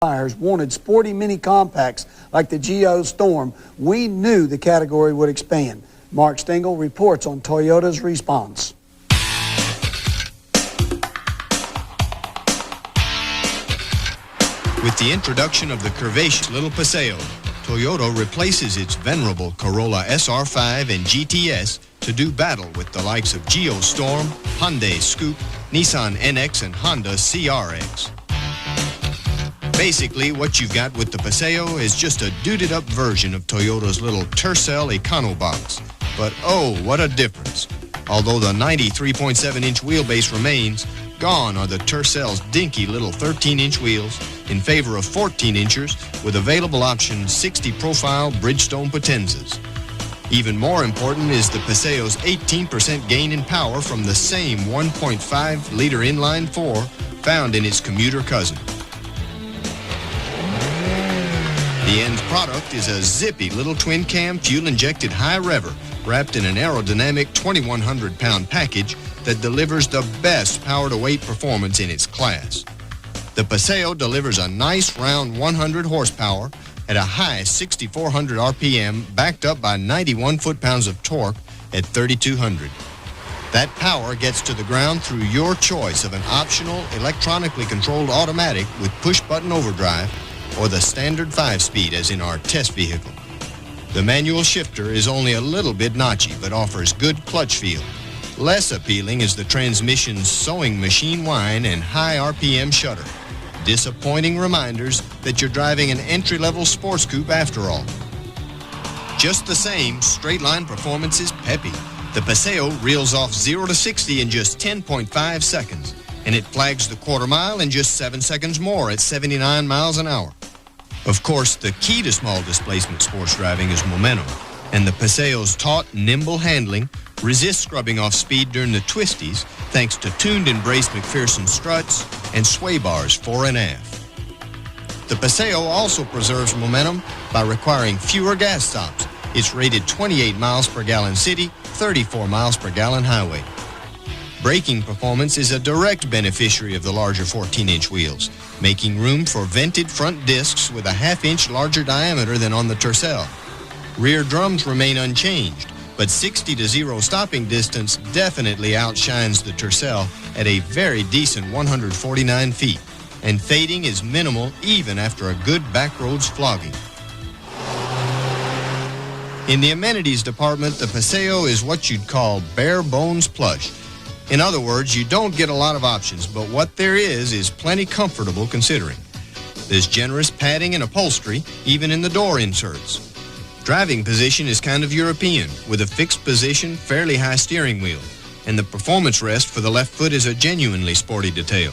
buyers wanted sporty mini compacts like the Geo Storm, we knew the category would expand. Mark Stengal reports on Toyota's response. With the introduction of the curvaceous little Paseo, Toyota replaces its venerable Corolla SR5 and GTS to do battle with the likes of Geo Storm, Hyundai Scoop, Nissan NX, and Honda CRX. Basically, what you've got with the Paseo is just a duded-up version of Toyota's little Tercel Econobox. But oh, what a difference. Although the 93.7-inch wheelbase remains, gone are the Tercel's dinky little 13-inch wheels in favor of 14-inchers with available option 60 profile Bridgestone Potenzas. Even more important is the Paseo's 18% gain in power from the same 1.5-liter inline-4 found in its commuter cousin. The end product is a zippy little twin-cam fuel-injected high rever wrapped in an aerodynamic 2,100-pound package that delivers the best power-to-weight performance in its class. The Paseo delivers a nice round 100 horsepower at a high 6,400 RPM backed up by 91 foot-pounds of torque at 3,200. That power gets to the ground through your choice of an optional electronically controlled automatic with push-button overdrive or the standard 5-speed as in our test vehicle. The manual shifter is only a little bit notchy but offers good clutch feel. Less appealing is the transmission's sewing machine whine and high RPM shudder. Disappointing reminders that you're driving an entry-level sports coupe after all. Just the same, straight-line performance is peppy. The Paseo reels off 0 to 60 in just 10.5 seconds, and it flags the quarter mile in just 7 seconds more at 79 miles an hour. Of course, the key to small displacement sports driving is momentum, and the Paseo's taut, nimble handling resists scrubbing off speed during the twisties thanks to tuned and braced McPherson struts and sway bars fore and aft. The Paseo also preserves momentum by requiring fewer gas stops. It's rated 28 miles per gallon city, 34 miles per gallon highway. Braking performance is a direct beneficiary of the larger 14-inch wheels, making room for vented front discs with a half-inch larger diameter than on the Tercel. Rear drums remain unchanged, but 60 to 0 stopping distance definitely outshines the Tercel at a very decent 149 feet, and fading is minimal even after a good backroads flogging. In the amenities department, the Paseo is what you'd call bare bones plush. In other words, you don't get a lot of options, but what there is plenty comfortable considering. There's generous padding and upholstery, even in the door inserts. Driving position is kind of European, with a fixed position, fairly high steering wheel, and the performance rest for the left foot is a genuinely sporty detail.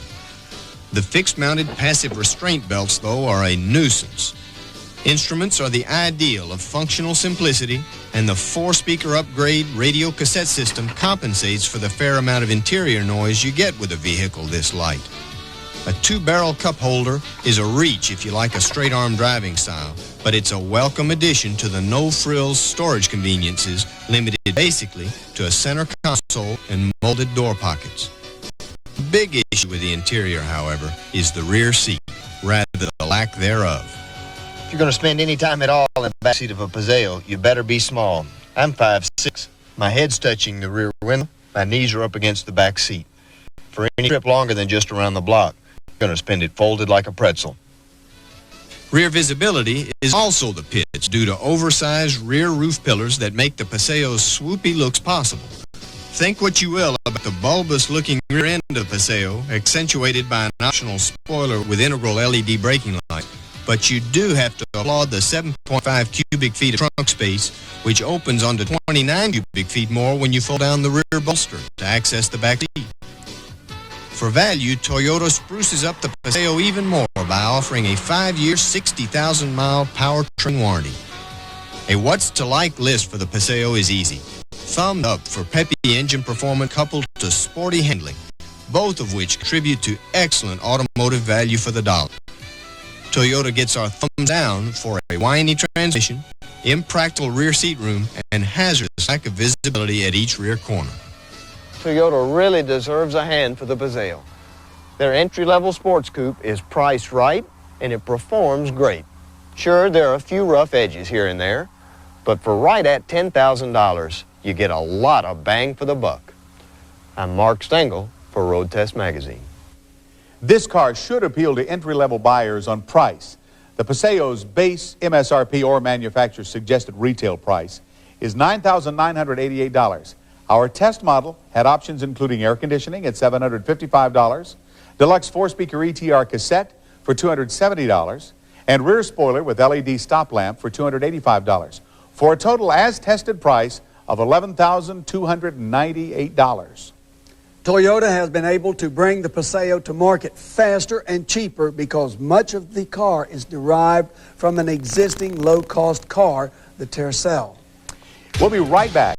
The fixed-mounted passive restraint belts, though, are a nuisance. Instruments are the ideal of functional simplicity, and the 4-speaker upgrade radio cassette system compensates for the fair amount of interior noise you get with a vehicle this light. A 2-barrel cup holder is a reach if you like a straight-arm driving style, but it's a welcome addition to the no-frills storage conveniences limited basically to a center console and molded door pockets. The big issue with the interior, however, is the rear seat, rather than the lack thereof. If you're going to spend any time at all in the backseat of a Paseo, you better be small. I'm 5'6". My head's touching the rear window. My knees are up against the back seat. For any trip longer than just around the block, you're going to spend it folded like a pretzel. Rear visibility is also the pitch due to oversized rear roof pillars that make the Paseo's swoopy looks possible. Think what you will about the bulbous-looking rear end of the Paseo, accentuated by an optional spoiler with integral LED braking lights. But you do have to applaud the 7.5 cubic feet of trunk space, which opens onto 29 cubic feet more when you fold down the rear bolster to access the back seat. For value, Toyota spruces up the Paseo even more by offering a 5-year, 60,000-mile powertrain warranty. A what's to like list for the Paseo is easy. Thumb up for peppy engine performance coupled to sporty handling, both of which contribute to excellent automotive value for the dollar. Toyota gets our thumbs down for a whiny transmission, impractical rear seat room, and hazardous lack of visibility at each rear corner. Toyota really deserves a hand for the Paseo. Their entry-level sports coupe is priced right, and it performs great. Sure, there are a few rough edges here and there, but for right at $10,000, you get a lot of bang for the buck. I'm Mark Stengal for Road Test Magazine. This car should appeal to entry-level buyers on price. The Paseo's base MSRP or manufacturer's suggested retail price is $9,988. Our test model had options including air conditioning at $755, deluxe 4-speaker ETR cassette for $270, and rear spoiler with LED stop lamp for $285, for a total as-tested price of $11,298. Toyota has been able to bring the Paseo to market faster and cheaper because much of the car is derived from an existing low-cost car, the Tercel. We'll be right back.